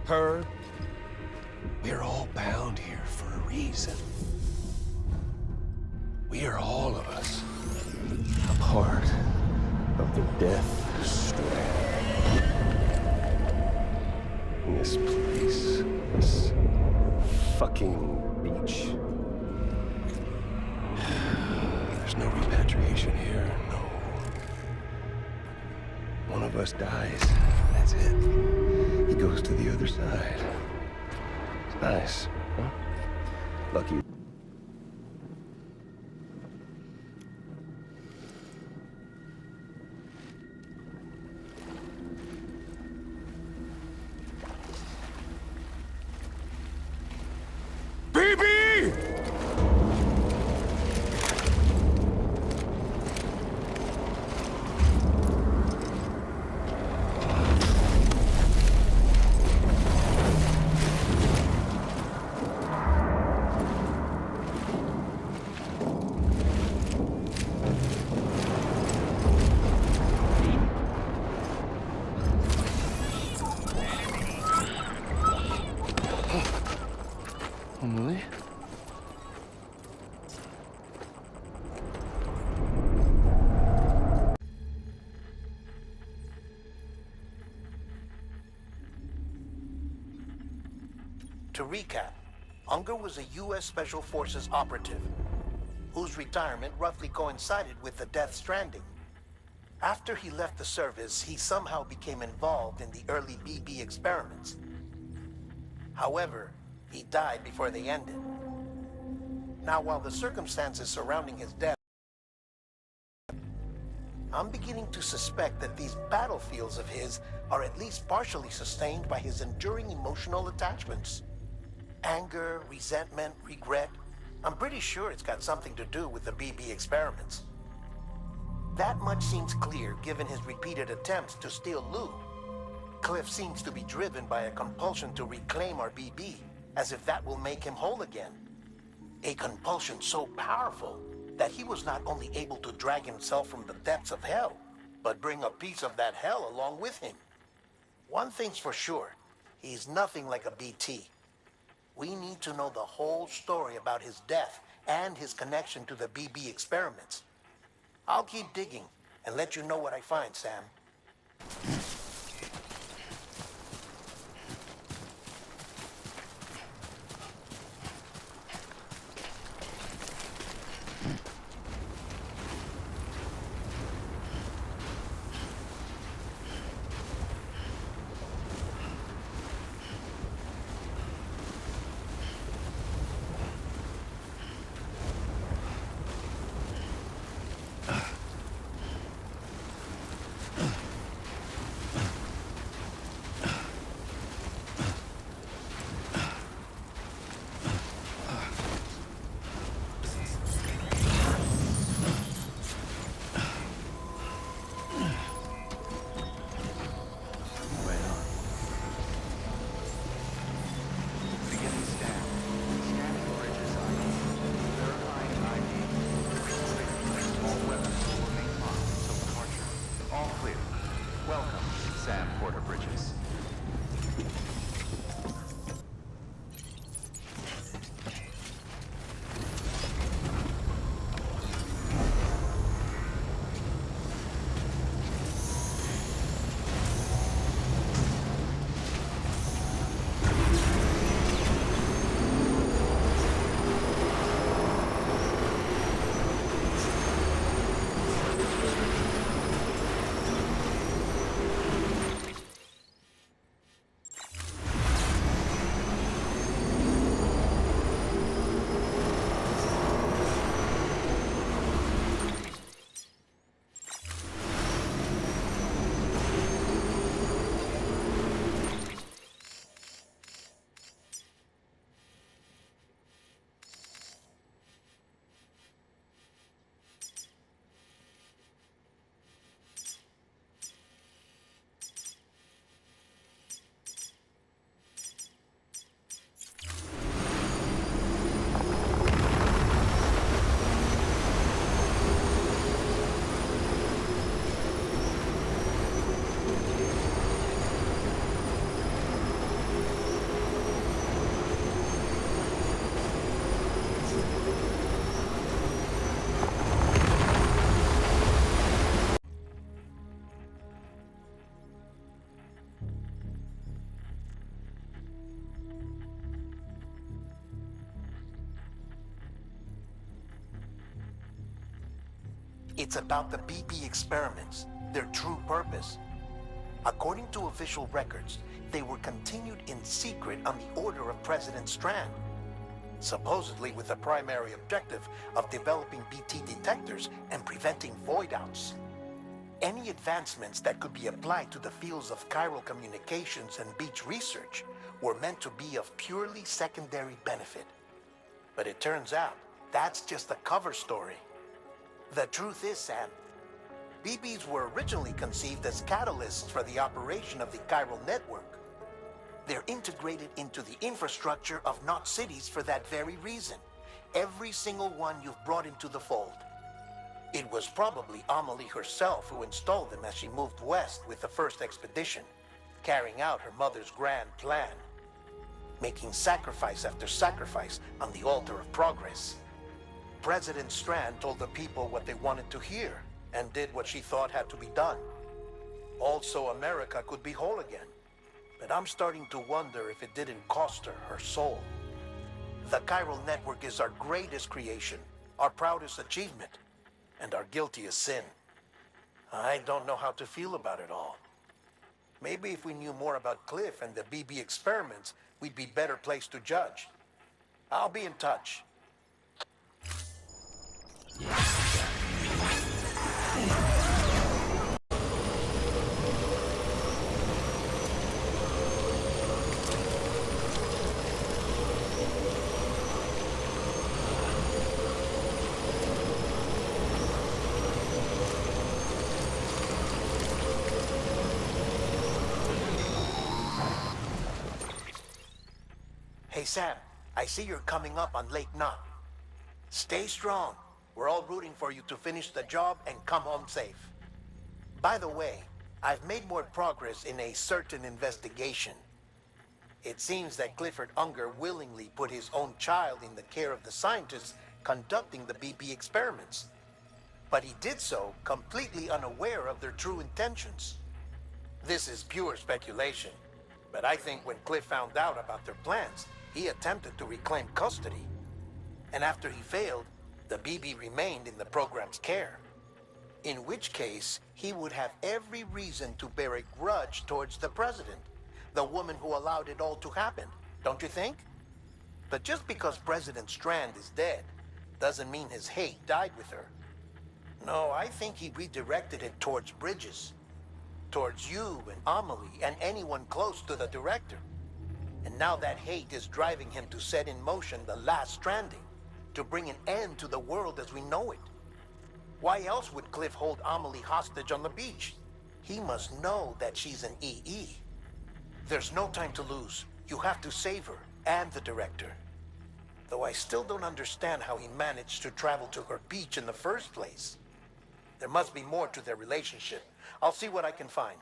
her. We're all bound here for a reason. We are all of us a part of the Death Strand. This place, this fucking beach. There's no repatriation here, no. One of us dies, that's it. He goes to the other side. It's nice, huh? Lucky. Emily? To recap, Unger was a U.S. Special Forces operative, whose retirement roughly coincided with the Death Stranding. After he left the service, he somehow became involved in the early BB experiments. However, he died before they ended. Now, while the circumstances surrounding his death, I'm beginning to suspect that these battlefields of his are at least partially sustained by his enduring emotional attachments. Anger, resentment, regret. I'm pretty sure it's got something to do with the BB experiments. That much seems clear given his repeated attempts to steal Lou. Cliff seems to be driven by a compulsion to reclaim our BB, as if that will make him whole again. A compulsion so powerful that he was not only able to drag himself from the depths of hell, but bring a piece of that hell along with him. One thing's for sure, he's nothing like a BT. We need to know the whole story about his death and his connection to the BB experiments. I'll keep digging and let you know what I find, Sam. It's about the BB experiments, their true purpose. According to official records, they were continued in secret on the order of President Strand, supposedly with the primary objective of developing BT detectors and preventing void-outs. Any advancements that could be applied to the fields of chiral communications and beach research were meant to be of purely secondary benefit. But it turns out, that's just a cover story. The truth is, Sam, BBs were originally conceived as catalysts for the operation of the chiral network. They're integrated into the infrastructure of Knot cities for that very reason. Every single one you've brought into the fold. It was probably Amelie herself who installed them as she moved west with the first expedition, carrying out her mother's grand plan, making sacrifice after sacrifice on the altar of progress. President Strand told the people what they wanted to hear and did what she thought had to be done. Also, America could be whole again. But I'm starting to wonder if it didn't cost her her soul. The chiral network is our greatest creation, our proudest achievement, and our guiltiest sin. I don't know how to feel about it all. Maybe if we knew more about Cliff and the BB experiments, we'd be better placed to judge. I'll be in touch. Hey Sam, I see you're coming up on Lake Knot. Stay strong. We're all rooting for you to finish the job and come home safe. By the way, I've made more progress in a certain investigation. It seems that Clifford Unger willingly put his own child in the care of the scientists conducting the BB experiments. But he did so completely unaware of their true intentions. This is pure speculation, but I think when Cliff found out about their plans, he attempted to reclaim custody. And after he failed, the BB remained in the program's care. In which case, he would have every reason to bear a grudge towards the president, the woman who allowed it all to happen, don't you think? But just because President Strand is dead, doesn't mean his hate died with her. No, I think he redirected it towards Bridges, towards you and Amelie and anyone close to the director. And now that hate is driving him to set in motion the last Stranding, to bring an end to the world as we know it. Why else would Cliff hold Amelie hostage on the beach? He must know that she's an EE. There's no time to lose. You have to save her and the director. Though I still don't understand how he managed to travel to her beach in the first place. There must be more to their relationship. I'll see what I can find.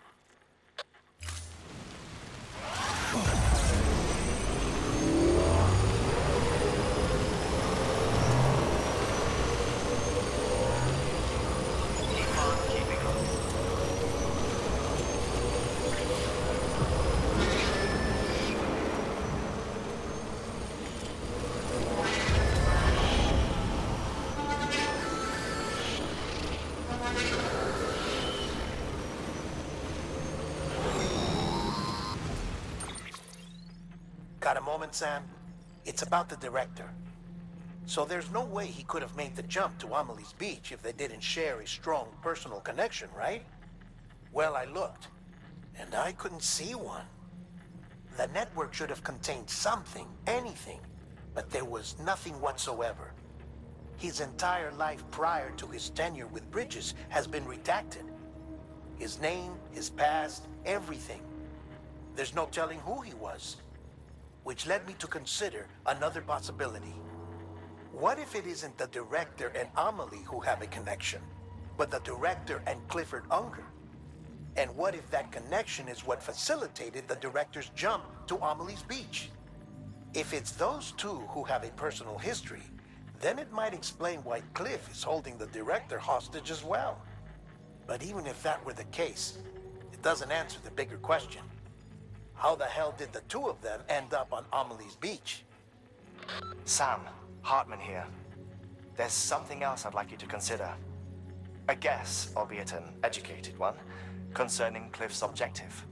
Got a moment, Sam? It's about the director. So there's no way he could have made the jump to Amelie's beach if they didn't share a strong personal connection, right? Well, I looked, and I couldn't see one. The network should have contained something, anything, but there was nothing whatsoever. His entire life prior to his tenure with Bridges has been redacted. His name, his past, everything. There's no telling who he was. Which led me to consider another possibility. What if it isn't the director and Amelie who have a connection, but the director and Clifford Unger? And what if that connection is what facilitated the director's jump to Amelie's beach? If it's those two who have a personal history, then it might explain why Cliff is holding the director hostage as well. But even if that were the case, it doesn't answer the bigger question. How the hell did the two of them end up on Amelie's beach? Sam, Hartman here. There's something else I'd like you to consider. A guess, albeit an educated one, concerning Cliff's objective.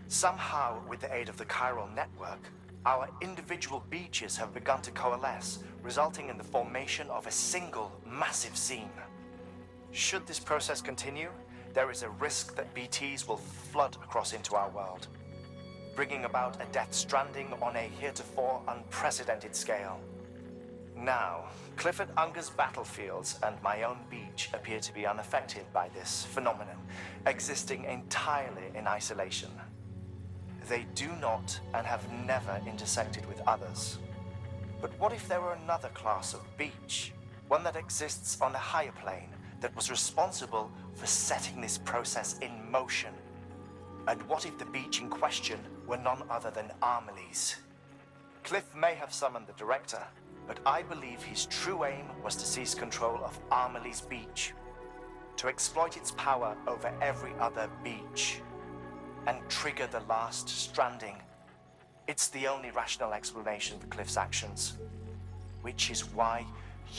Somehow, with the aid of the chiral network, our individual beaches have begun to coalesce, resulting in the formation of a single massive seam. Should this process continue, there is a risk that BTs will flood across into our world, bringing about a death stranding on a heretofore unprecedented scale. Now, Clifford Unger's battlefields and my own beach appear to be unaffected by this phenomenon, existing entirely in isolation. They do not and have never intersected with others. But what if there were another class of beach, one that exists on a higher plane, that was responsible for setting this process in motion? And what if the beach in question were none other than Amelie's? Cliff may have summoned the director, but I believe his true aim was to seize control of Amelie's beach, to exploit its power over every other beach, and trigger the last stranding. It's the only rational explanation for Cliff's actions, which is why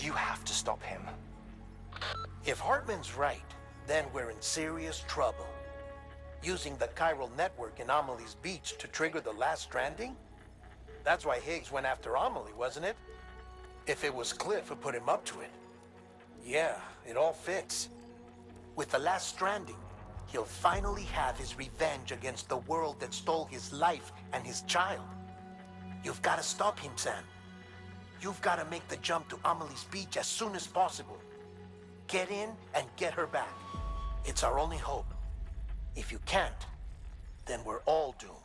you have to stop him. If Hartman's right, then we're in serious trouble. Using the chiral network in Amelie's beach to trigger the last stranding? That's why Higgs went after Amelie, wasn't it? If it was Cliff who put him up to it. Yeah, it all fits. With the last stranding, he'll finally have his revenge against the world that stole his life and his child. You've got to stop him, Sam. You've got to make the jump to Amelie's beach as soon as possible. Get in and get her back. It's our only hope. If you can't, then we're all doomed.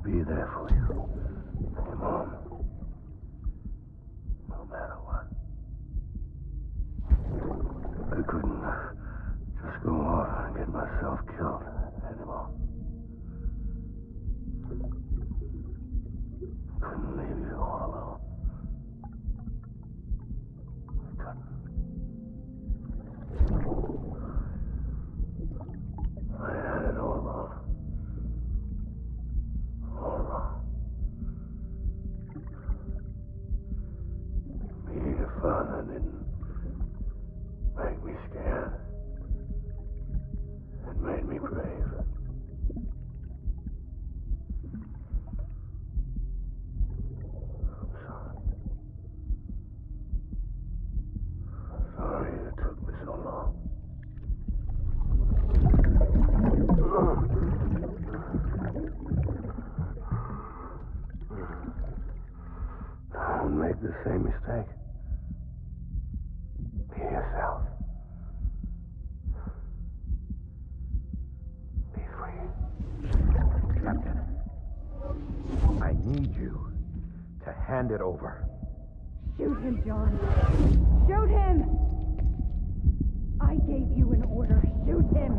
Be there for you, your mom, no matter what. I couldn't just go off and get myself killed anymore. Couldn't leave you all alone. I couldn't. I had it all wrong. All wrong. Being a father didn't make me scared. It made me brave. I'm sorry. Sorry it took me so long. Don't make the same mistake. Be yourself. Be free. Captain, I need you to hand it over. Shoot him, John. Shoot him! I gave you an order. Shoot him!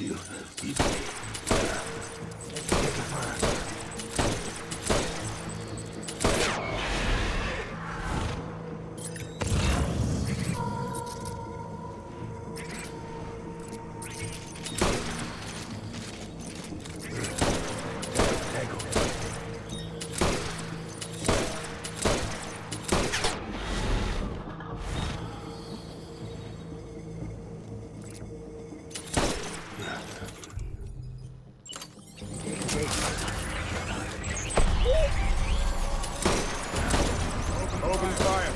you. Open fire.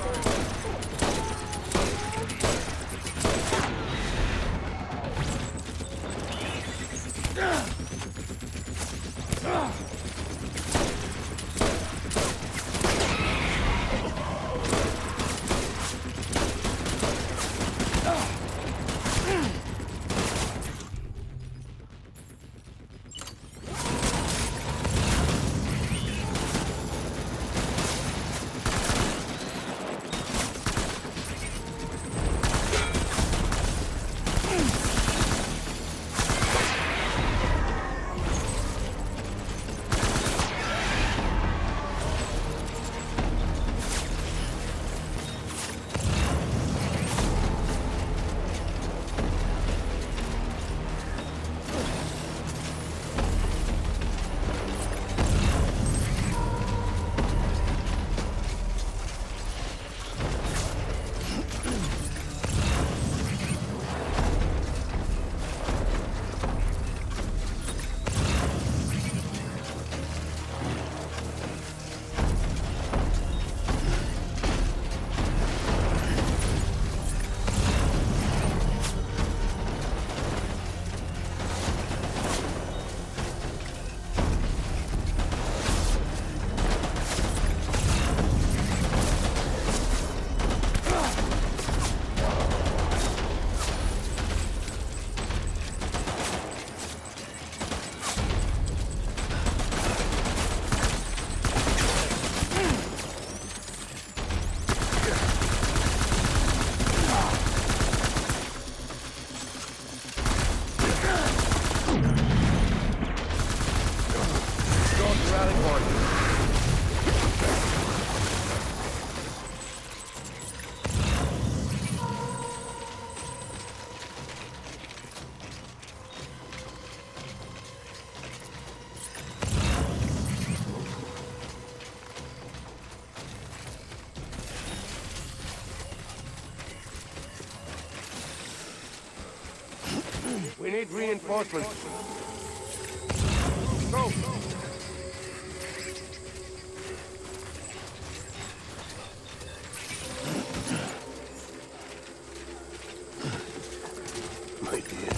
We need reinforcements. Go! My dear.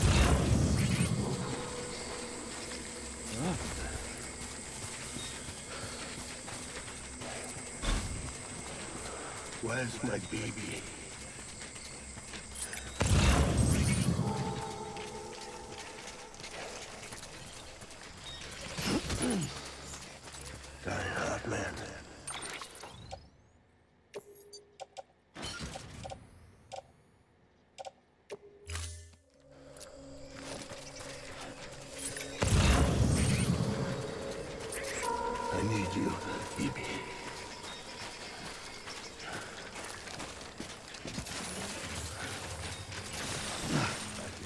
Where's my baby? Die hard, man. I need you, baby.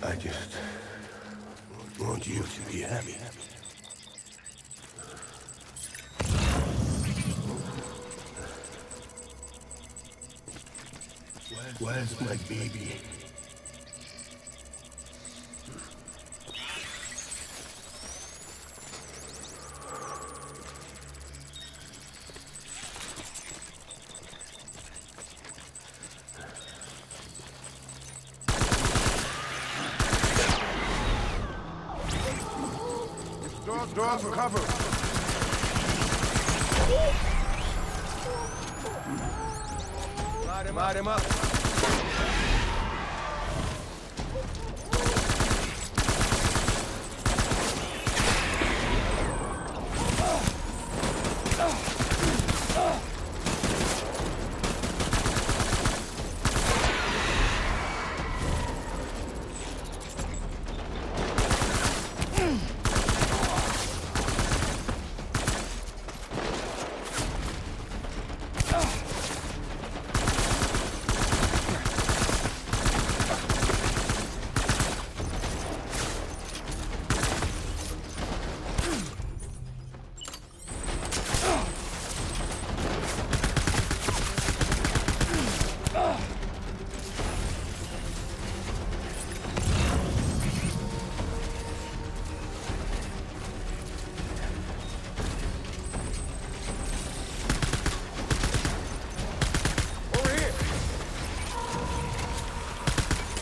I just want you to be happy. Where's my baby? Draw for cover. Light him up.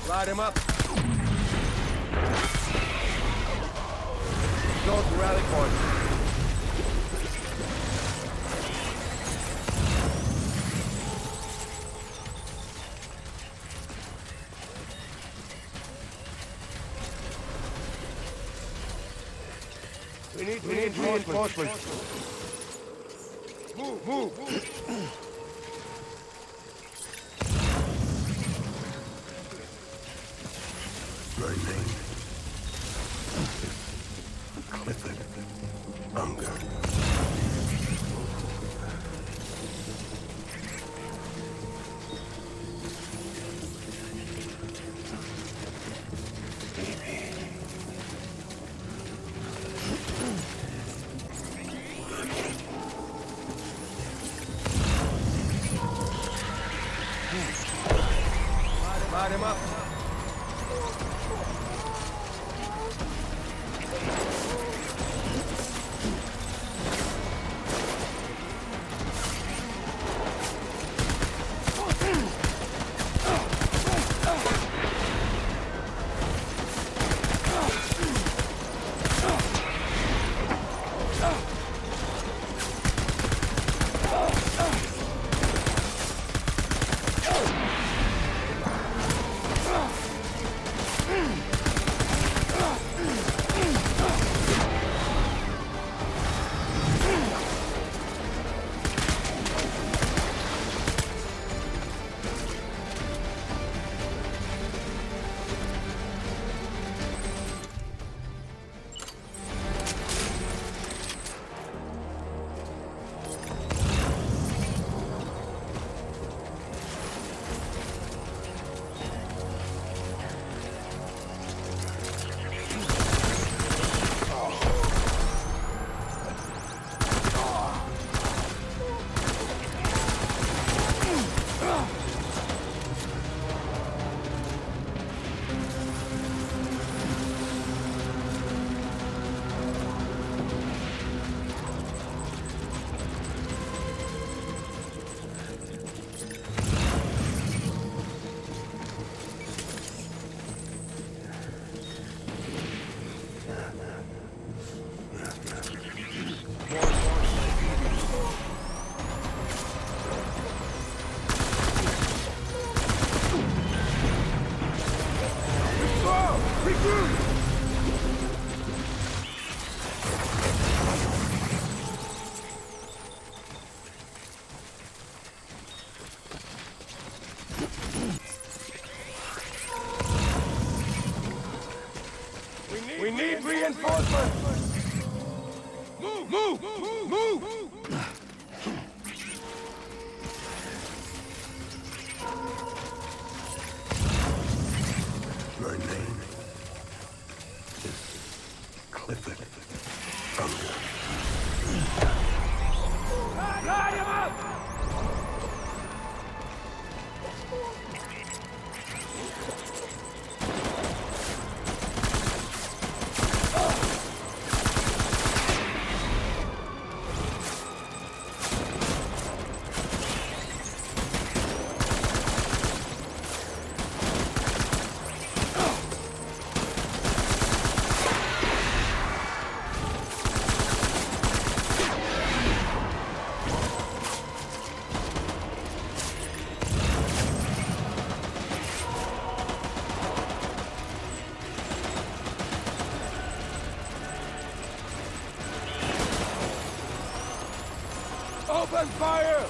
Light him up. Go to rally point. We need reinforcements. Move. My name is Clifford Unger. Light him up. We need reinforcements! Move! My name is Clifford Unger. Light him up! Open fire!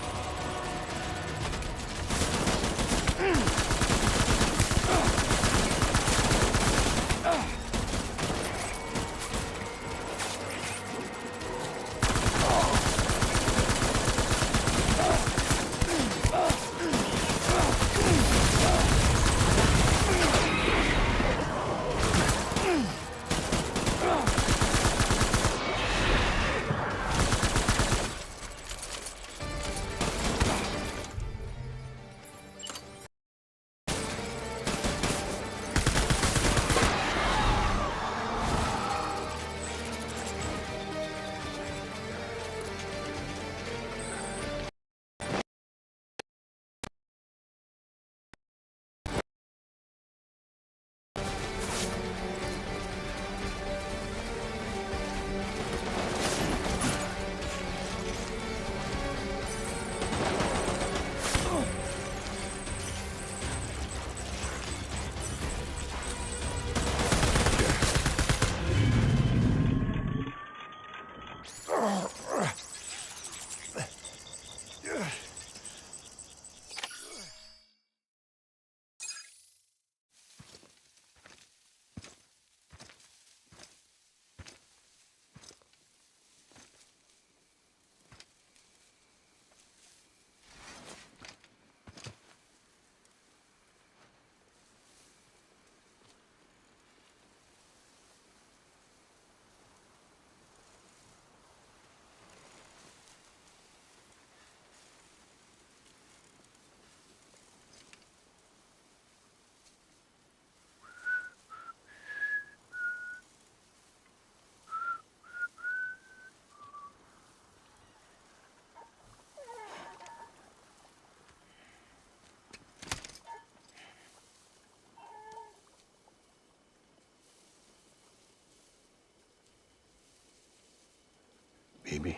Baby,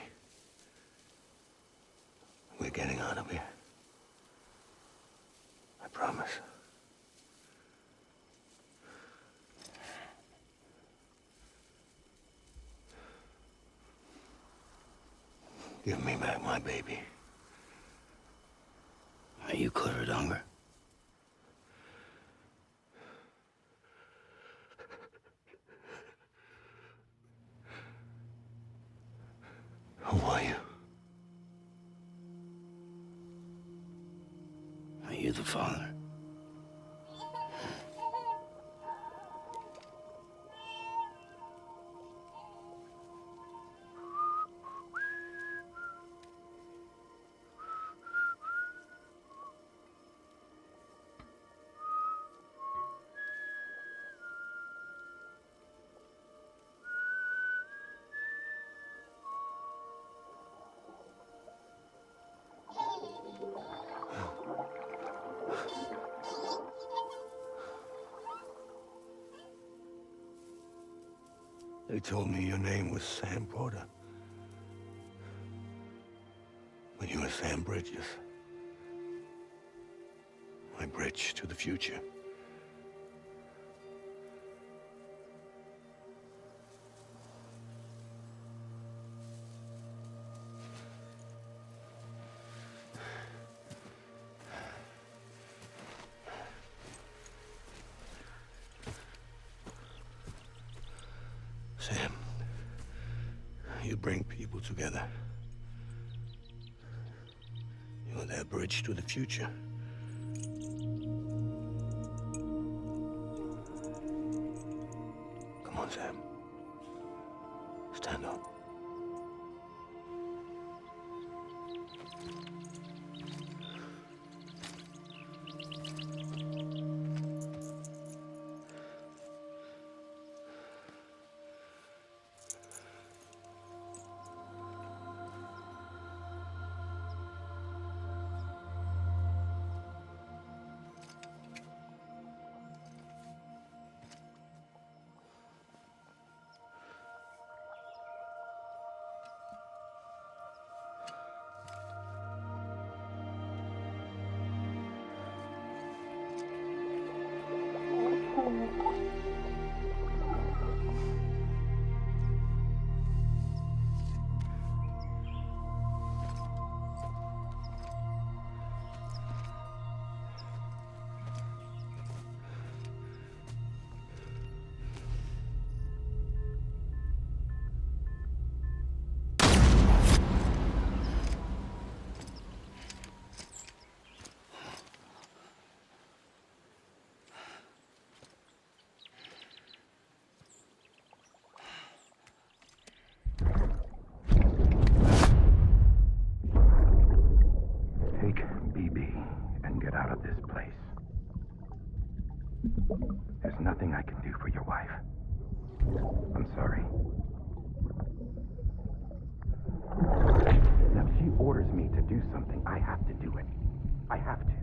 we're getting out of here. I promise. Give me back my baby. Are you cleared, Unger? Who are you? Are you the father? They told me your name was Sam Porter. But you were Sam Bridges. My bridge to the future. Sam, you bring people together. You're their bridge to the future. Come on, Sam. Stand up. Take BB and get out of this place. There's nothing I can do for your wife. I'm sorry. Now, if she orders me to do something, I have to do it. I have to.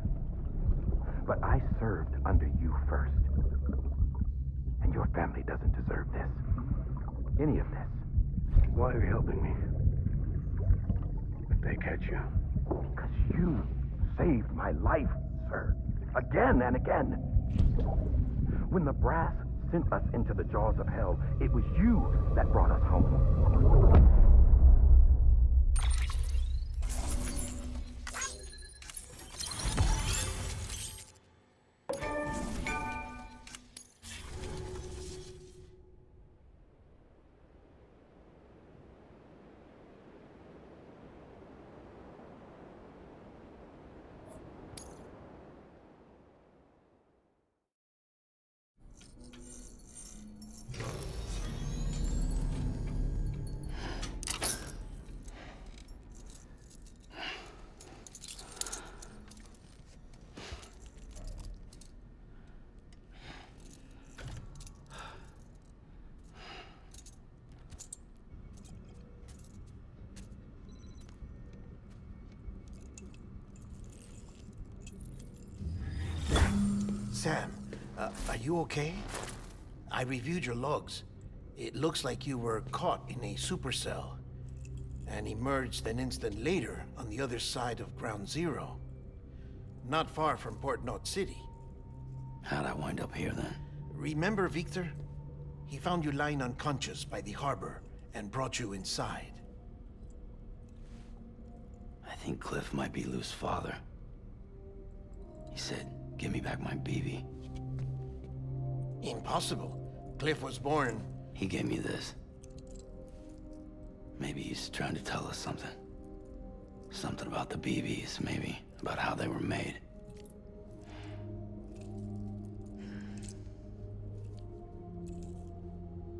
But I served under you first. And your family doesn't deserve this. Any of this. Why are you helping me? If they catch you. Because you saved my life, sir. Again and again. When the brass sent us into the jaws of hell, it was you that brought us home. Sam, are you okay? I reviewed your logs. It looks like you were caught in a supercell. and emerged an instant later on the other side of Ground Zero. Not far from Port Knot City. How'd I wind up here then? Remember Victor? He found you lying unconscious by the harbor and brought you inside. I think Cliff might be Lou's father. He said, give me back my BB. Impossible. Cliff was born... He gave me this. Maybe he's trying to tell us something. Something about the BBs, maybe. About how they were made.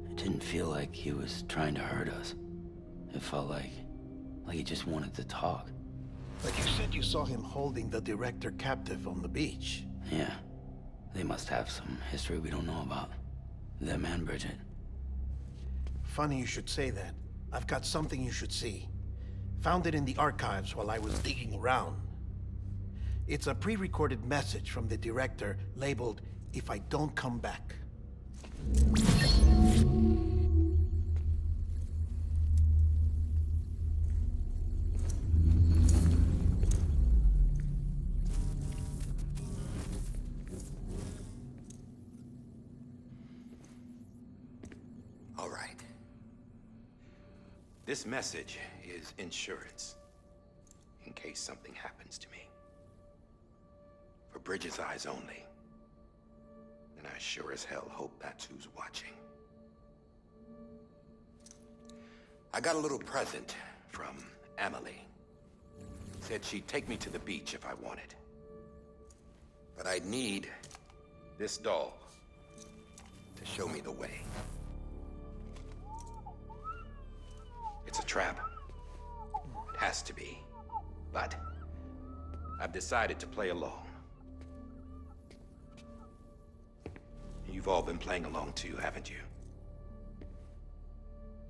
It didn't feel like he was trying to hurt us. It felt like he just wanted to talk. But you said you saw him holding the director captive on the beach. Yeah. They must have some history we don't know about. Them and Bridget. Funny you should say that. I've got something you should see. Found it in the archives while I was digging around. It's a pre-recorded message from the director labeled, "If I don't come back." All right. This message is insurance. In case something happens to me. For Bridget's eyes only. And I sure as hell hope that's who's watching. I got a little present from Emily. Said she'd take me to the beach if I wanted. But I'd need this doll to show me the way. It's a trap. It has to be. But I've decided to play along. You've all been playing along too, haven't you?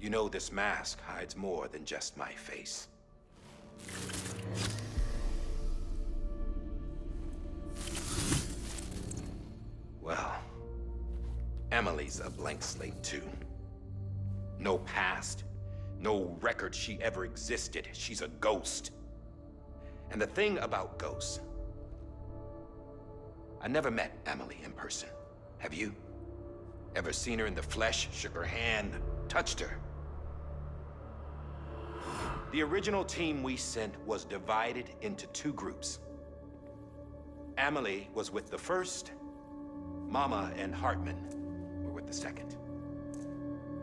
You know this mask hides more than just my face. Well, Emily's a blank slate too. No past, no record she ever existed. She's a ghost. And the thing about ghosts, I never met Emily in person. Have you? Ever seen her in the flesh, shook her hand, touched her? The original team we sent was divided into two groups. Emily was with the first. Mama and Hartman were with the second.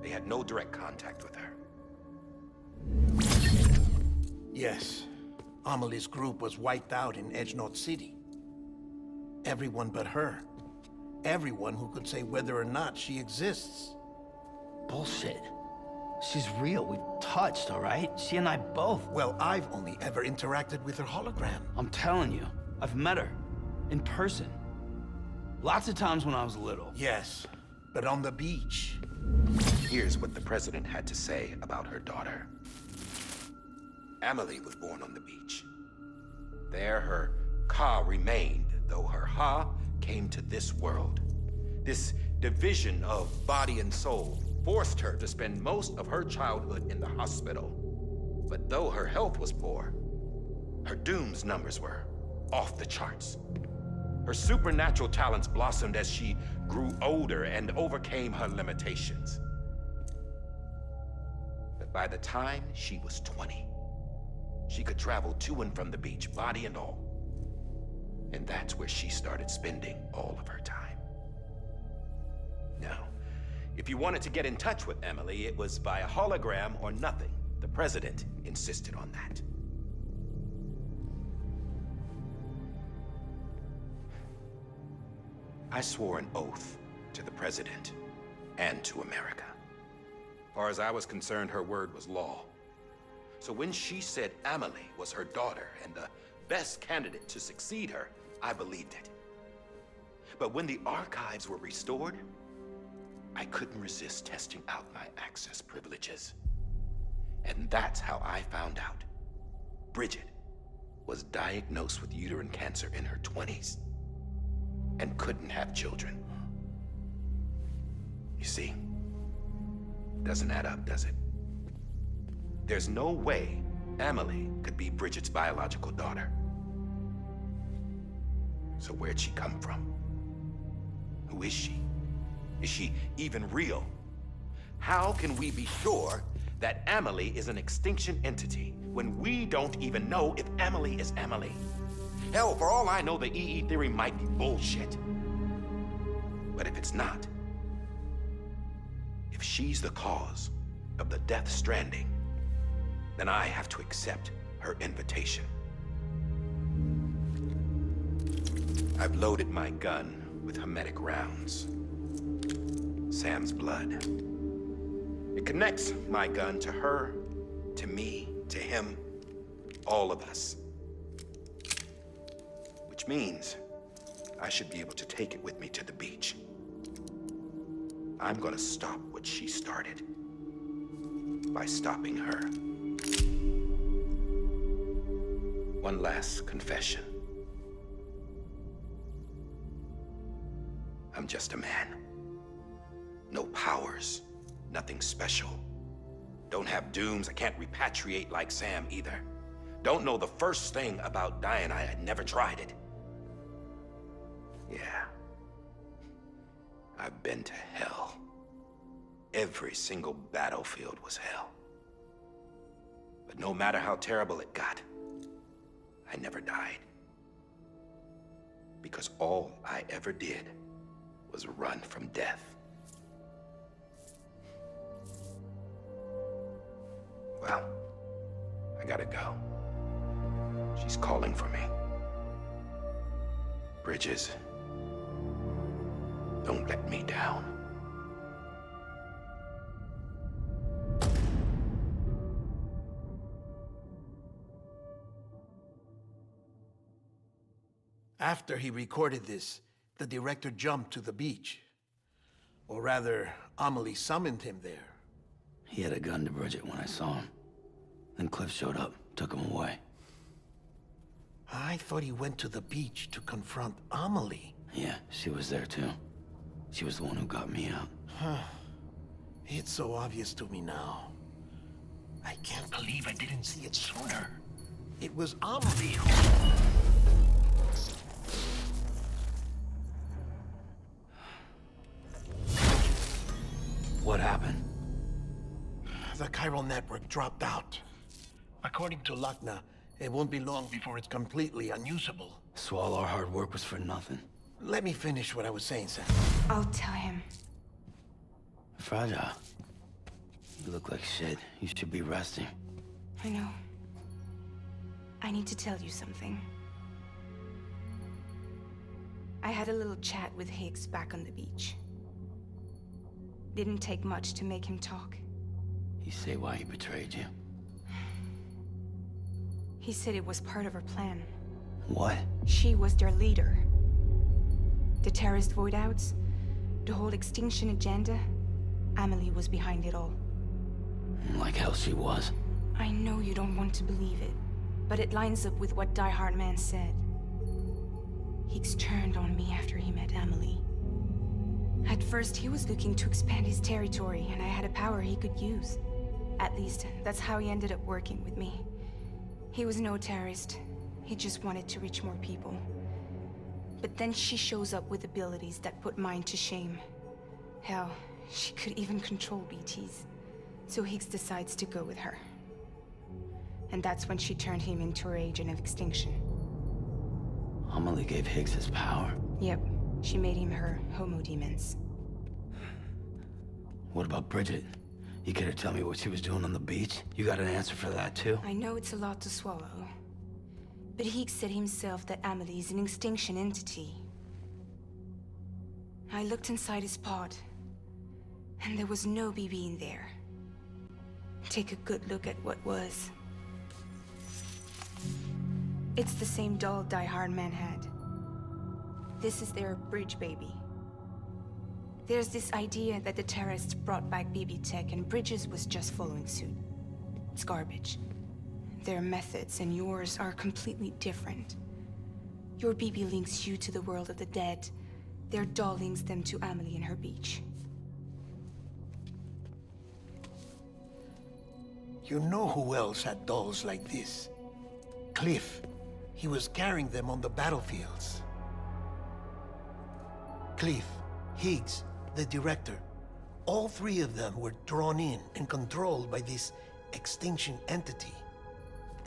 They had no direct contact with her. Yes. Amelie's group was wiped out in Edge Knot City. Everyone but her. Everyone who could say whether or not she exists. Bullshit. She's real. We've touched, all right? She and I both. Well, I've only ever interacted with her hologram. I'm telling you, I've met her. In person. Lots of times when I was little. Yes, but on the beach. Here's what the president had to say about her daughter. Emily was born on the beach. There her Ka remained, though her Ha came to this world. This division of body and soul forced her to spend most of her childhood in the hospital. But though her health was poor, her Doom's numbers were off the charts. Her supernatural talents blossomed as she grew older and overcame her limitations. But by the time she was 20, she could travel to and from the beach, body and all. And that's where she started spending all of her time. Now, if you wanted to get in touch with Emily, it was via hologram or nothing. The president insisted on that. I swore an oath to the president and to America. As far as I was concerned, her word was law. So when she said Emily was her daughter and the best candidate to succeed her, I believed it. But when the archives were restored, I couldn't resist testing out my access privileges. And that's how I found out. Bridget was diagnosed with uterine cancer in her 20s and couldn't have children. You see, doesn't add up, does it? There's no way Emily could be Bridget's biological daughter. So where'd she come from? Who is she? Is she even real? How can we be sure that Emily is an extinction entity when we don't even know if Emily is Emily? Hell, for all I know, the EE theory might be bullshit. But if it's not, if she's the cause of the Death Stranding, then I have to accept her invitation. I've loaded my gun with hermetic rounds. Sam's blood. It connects my gun to her, to me, to him, all of us. Which means I should be able to take it with me to the beach. I'm gonna stop what she started by stopping her. One last confession. I'm just a man. No powers, nothing special. Don't have dooms, I can't repatriate like Sam either. Don't know the first thing about dying, I had never tried it. Yeah. I've been to hell. Every single battlefield was hell. But no matter how terrible it got, I never died. Because all I ever did was run from death. Well, I gotta go. She's calling for me. Bridges, don't let me down. After he recorded this, the director jumped to the beach. Or rather, Amelie summoned him there. He had a gun to Bridget when I saw him. Then Cliff showed up, took him away. I thought he went to the beach to confront Amelie. Yeah, she was there too. She was the one who got me out. It's so obvious to me now. I can't believe I didn't see it sooner. It was Amelie who... What happened? The chiral network dropped out. According to Lakna, it won't be long before it's completely unusable. So all our hard work was for nothing. Let me finish what I was saying, Sam. I'll tell him. Fragile. You look like shit. You should be resting. I know. I need to tell you something. I had a little chat with Higgs back on the beach. Didn't take much to make him talk. You say why he betrayed you? He said it was part of her plan. What? She was their leader. The terrorist void-outs, the whole extinction agenda, Amelie was behind it all. Like hell she was. I know you don't want to believe it, but it lines up with what Die Hard Man said. Higgs turned on me after he met Amelie. At first, he was looking to expand his territory, and I had a power he could use. At least, that's how he ended up working with me. He was no terrorist. He just wanted to reach more people. But then she shows up with abilities that put mine to shame. Hell, she could even control BTs. So Higgs decides to go with her. And that's when she turned him into her agent of extinction. Amelie gave Higgs his power. Yep, she made him her Homo Demens. What about Bridget? You care to tell me what she was doing on the beach? You got an answer for that too? I know it's a lot to swallow. But Higgs said himself that Amelie is an extinction entity. I looked inside his pod, and there was no BB in there. Take a good look at what was. It's the same doll Die Hard Man had. This is their bridge baby. There's this idea that the terrorists brought back BB tech and Bridges was just following suit. It's garbage. Their methods and yours are completely different. Your BB links you to the world of the dead. Their doll links them to Amelie and her beach. You know who else had dolls like this? Cliff. He was carrying them on the battlefields. Cliff, Higgs, the director. All three of them were drawn in and controlled by this extinction entity.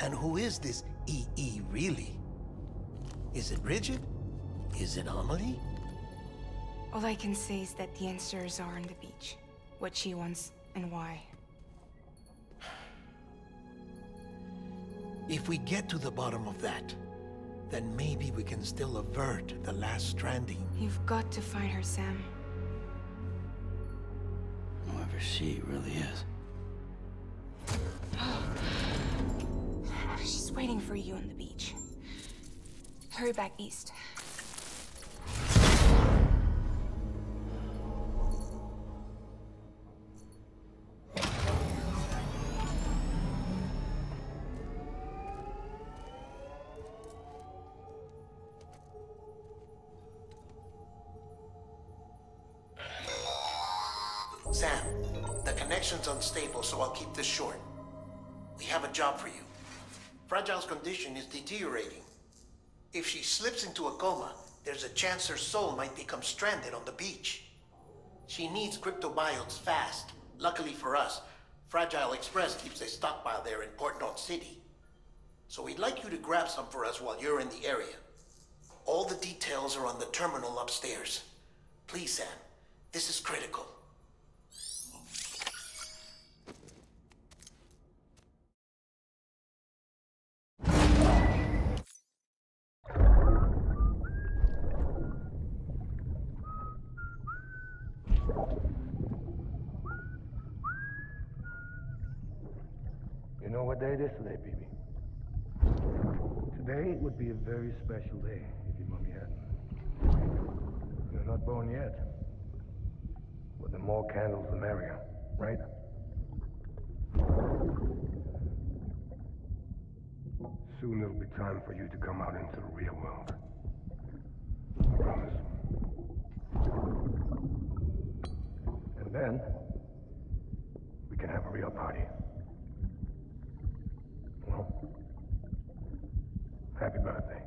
And who is this EE really? Is it Bridget? Is it Amelie? All I can say is that the answers are on the beach. What she wants and why. If we get to the bottom of that, then maybe we can still avert the last stranding. You've got to find her, Sam. Whoever she really is. She's waiting for you on the beach. Hurry back east. Sam, the connection's unstable, so I'll keep this short. We have a job for you. Fragile's condition is deteriorating. If she slips into a coma, there's a chance her soul might become stranded on the beach. She needs cryptobiotes fast. Luckily for us, Fragile Express keeps a stockpile there in Port North City. So we'd like you to grab some for us while you're in the area. All the details are on the terminal upstairs. Please, Sam, this is critical. You know what day it is today, BB? Today would be a very special day if your mommy hadn't. You're not born yet. But the more candles, the merrier, right? Soon it'll be time for you to come out into the real world. I promise. And then, we can have a real party. Well, happy birthday.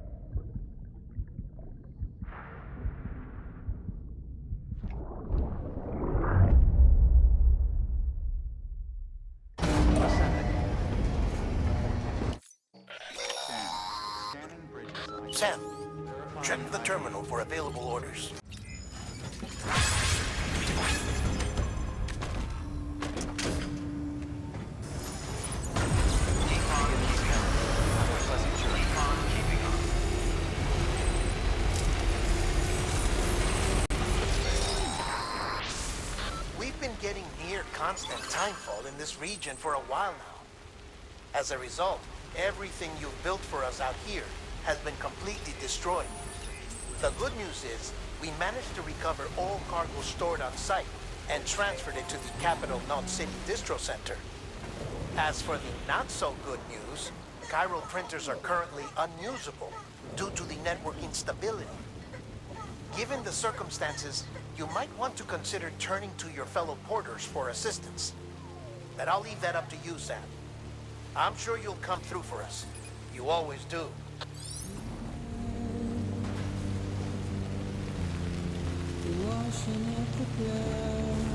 Sam, check the terminal for available orders. We've been getting near constant timefall in this region for a while now. As a result, everything you've built for us out here has been completely destroyed. The good news is, we managed to recover all cargo stored on site and transferred it to the Capital Knot City Distro Center. As for the not-so-good news, chiral printers are currently unusable due to the network instability. Given the circumstances, you might want to consider turning to your fellow porters for assistance. But I'll leave that up to you, Sam. I'm sure you'll come through for us. You always do. Washing up the ground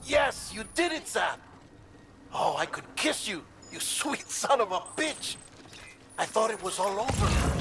Yes, you did it, Sam! Oh, I could kiss you, you sweet son of a bitch! I thought it was all over.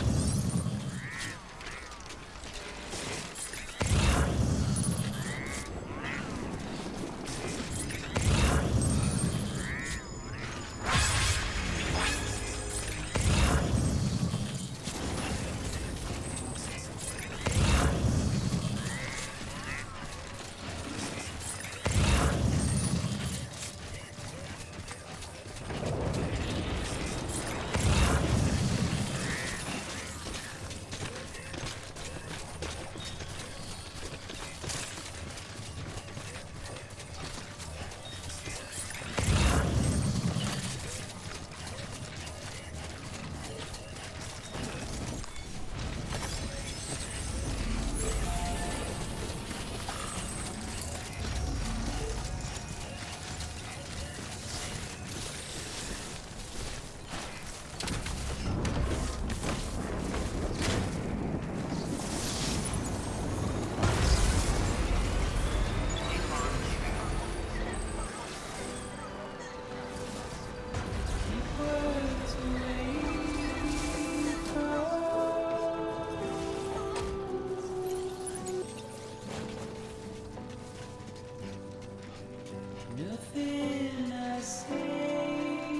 Nothing I say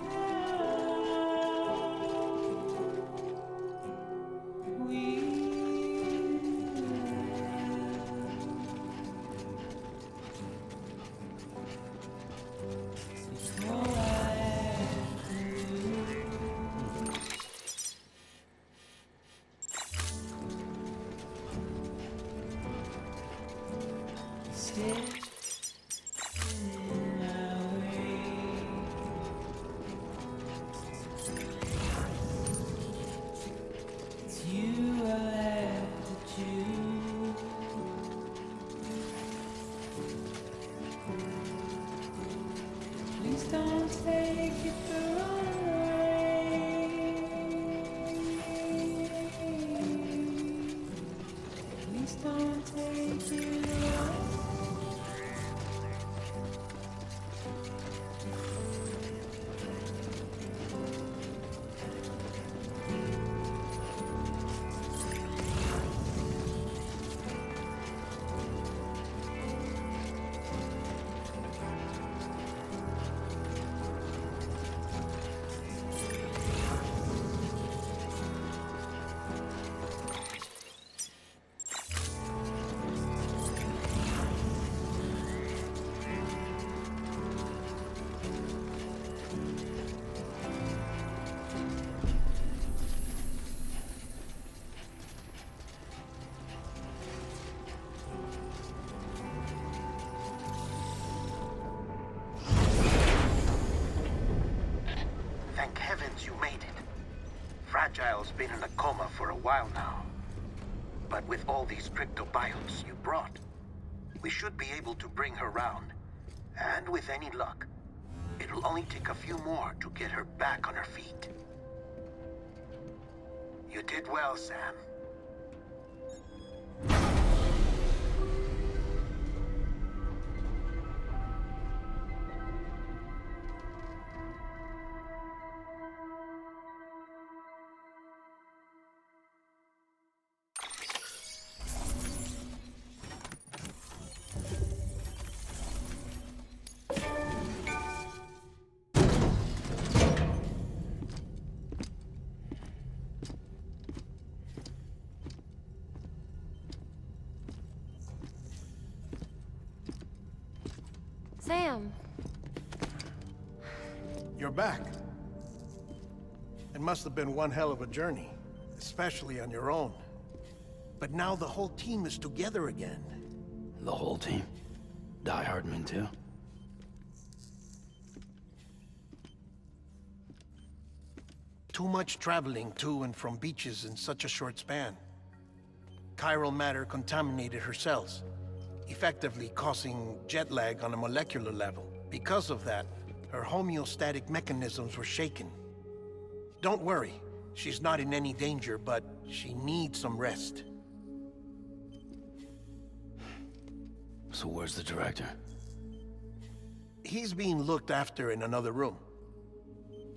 now, we it's all I have to do. Stay. Please don't take it the wrong way. Please don't take it the wrong way. Thank heavens you made it. Fragile's been in a coma for a while now. But with all these cryptobiotes you brought, we should be able to bring her round. And with any luck, it'll only take a few more to get her back on her feet. You did well, Sam. Sam. You're back. It must have been one hell of a journey, especially on your own. But now the whole team is together again. The whole team? Die Hardman too? Too much traveling to and from beaches in such a short span. Chiral matter contaminated her cells, effectively causing jet lag on a molecular level. Because of that, her homeostatic mechanisms were shaken. Don't worry, she's not in any danger, but she needs some rest. So where's the director? He's being looked after in another room.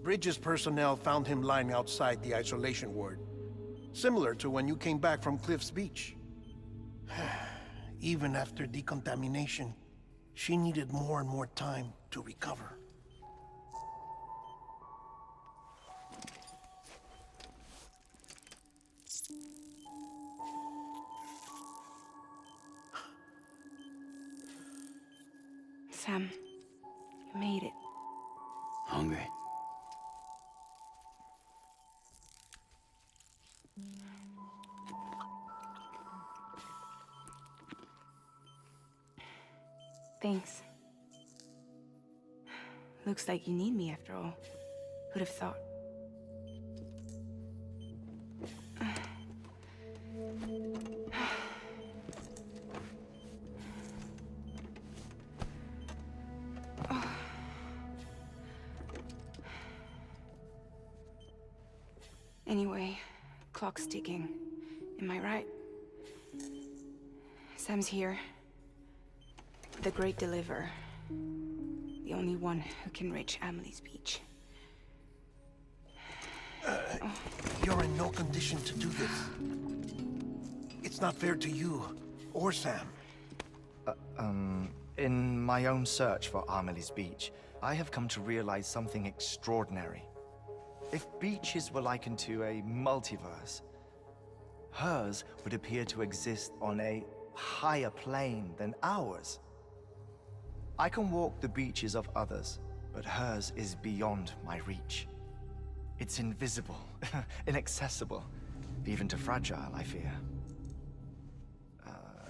Bridges personnel found him lying outside the isolation ward. Similar to when you came back from Cliff's Beach. Even after decontamination, she needed more and more time to recover. Sam, you made it. Hungry? Thanks. Looks like you need me after all. Who'd have thought? Anyway, clock's ticking. Am I right? Sam's here. The Great Deliverer. The only one who can reach Amelie's Beach. You're in no condition to do this. It's not fair to you, or Sam. In my own search for Amelie's Beach, I have come to realize something extraordinary. If beaches were likened to a multiverse, hers would appear to exist on a higher plane than ours. I can walk the beaches of others, but hers is beyond my reach. It's invisible, inaccessible, even to fragile, I fear.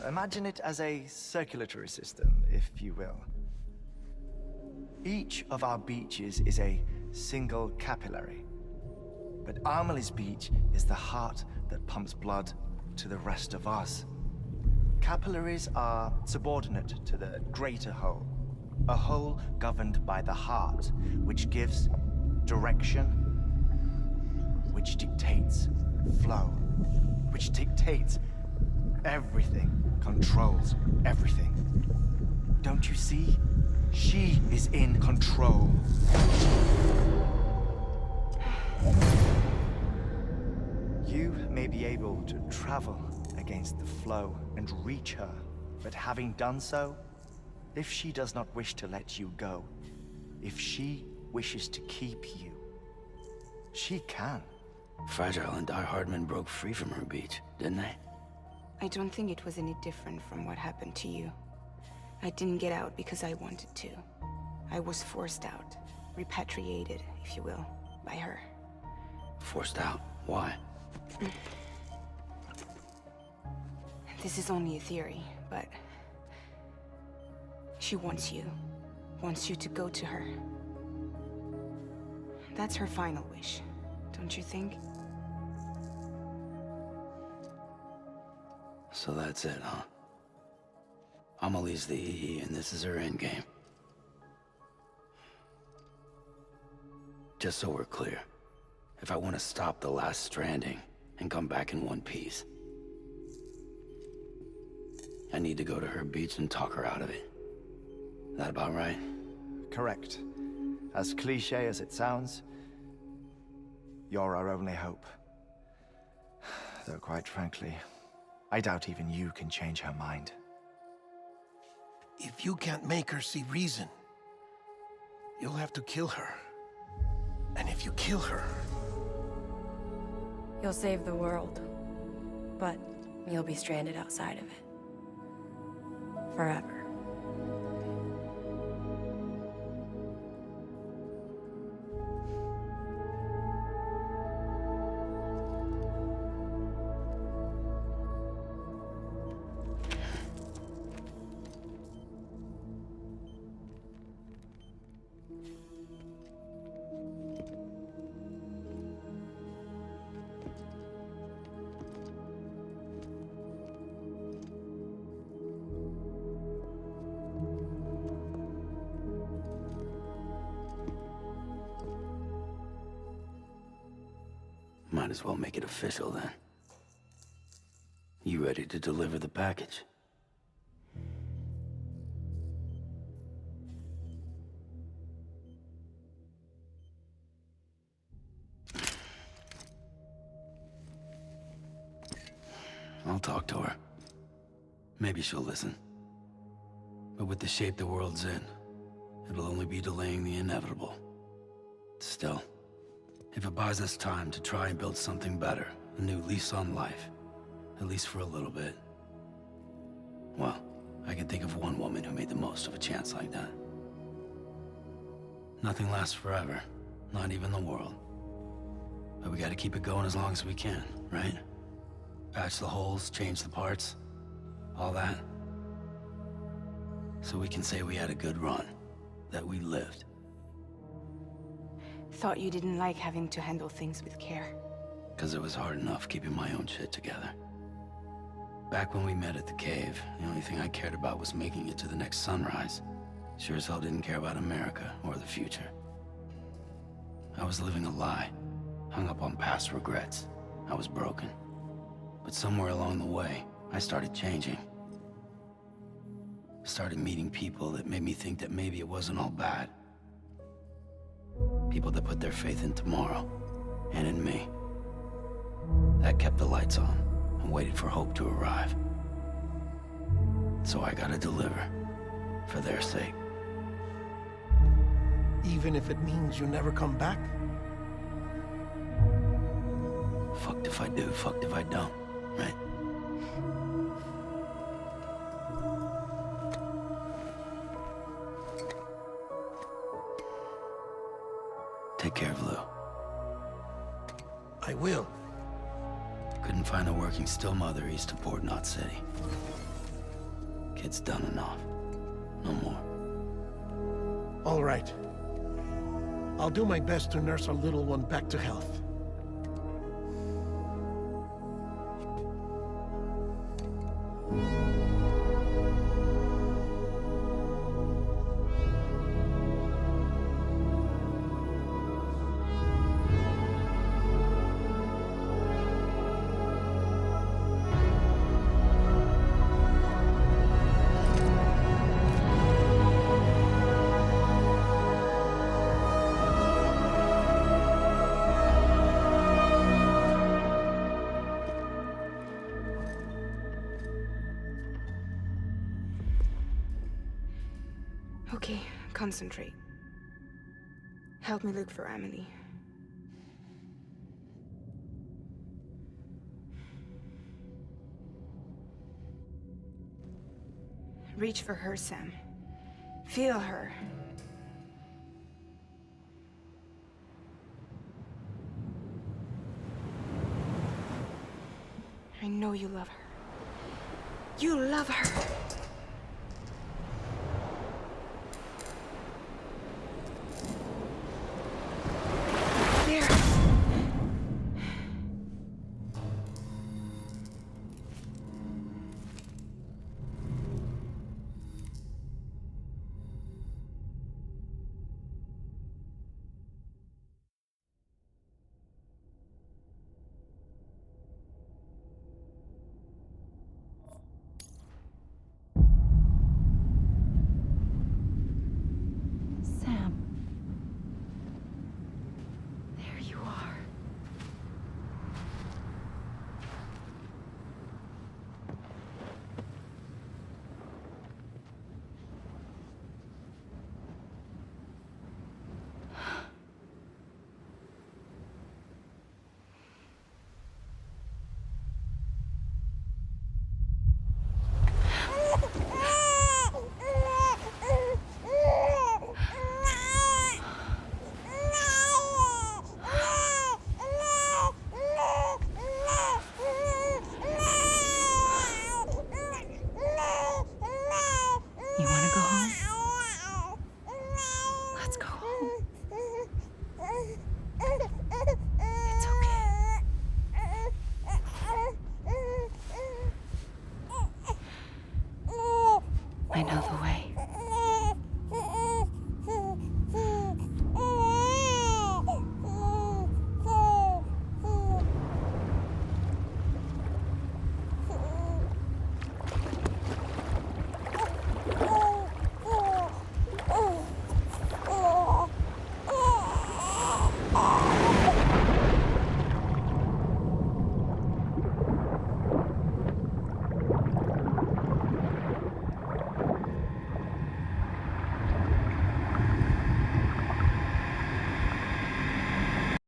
Imagine it as a circulatory system, if you will. Each of our beaches is a single capillary. But Amelie's Beach is the heart that pumps blood to the rest of us. Capillaries are subordinate to the greater whole. A whole governed by the heart, which gives direction, which dictates flow, which dictates everything, controls everything. Don't you see? She is in control. You may be able to travel against the flow and reach her, but having done so, if she does not wish to let you go, if she wishes to keep you, she can. Fragile and Die Hardman broke free from her beach, didn't they? I don't think it was any different from what happened to you. I didn't get out because I wanted to. I was forced out. Repatriated, if you will, by her. Forced out? Why? This is only a theory, but... she wants you. Wants you to go to her. That's her final wish, don't you think? So that's it, huh? Amelie's the EE, and this is her endgame. Just so we're clear, if I want to stop the last Stranding and come back in one piece, I need to go to her beach and talk her out of it. That about right? Correct. As cliche as it sounds, you're our only hope. Though quite frankly, I doubt even you can change her mind. If you can't make her see reason, you'll have to kill her. And if you kill her... You'll save the world, but you'll be stranded outside of it. Forever. Might as well make it official then. You ready to deliver the package? I'll talk to her. Maybe she'll listen. But with the shape the world's in, it'll only be delaying the inevitable. Still, if it buys us time to try and build something better, a new lease on life, at least for a little bit, well, I can think of one woman who made the most of a chance like that. Nothing lasts forever, not even the world. But we gotta keep it going as long as we can, right? Patch the holes, change the parts, all that. So we can say we had a good run, that we lived. Thought you didn't like having to handle things with care. 'Cause it was hard enough keeping my own shit together. Back when we met at the cave, the only thing I cared about was making it to the next sunrise. Sure as hell didn't care about America or the future. I was living a lie, hung up on past regrets. I was broken. But somewhere along the way, I started changing. Started meeting people that made me think that maybe it wasn't all bad. People that put their faith in tomorrow, and in me. That kept the lights on, and waited for hope to arrive. So I gotta deliver, for their sake. Even if it means you never come back? Fucked if I do, fucked if I don't, right? Take care of Lou. I will. Couldn't find a working still mother east of Port Knot City. Kid's done enough. No more. All right. I'll do my best to nurse our little one back to health. Okay, concentrate. Help me look for Emily. Reach for her, Sam. Feel her. I know you love her. You love her!